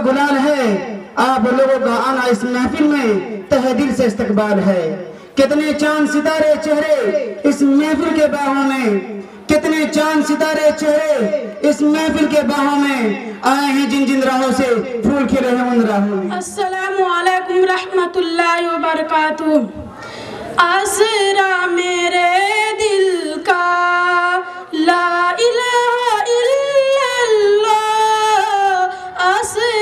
गुलाल है, आप लोगों का आना इस महफिल में तहे दिल से इस्तकबाल है। कितने चांद सितारे चेहरे इस महफिल के बाहों में, कितने चांद सितारे चेहरे इस महफिल के बाहों में आए हैं जिन जिन राहों से फूल खिले हैं उन राहों में। अस्सलामु अलैकुम रहमतुल्लाहि व बरकातुहू। आसरा मेरे दिल का ला इलाहा इल्लल्लाह, आसरा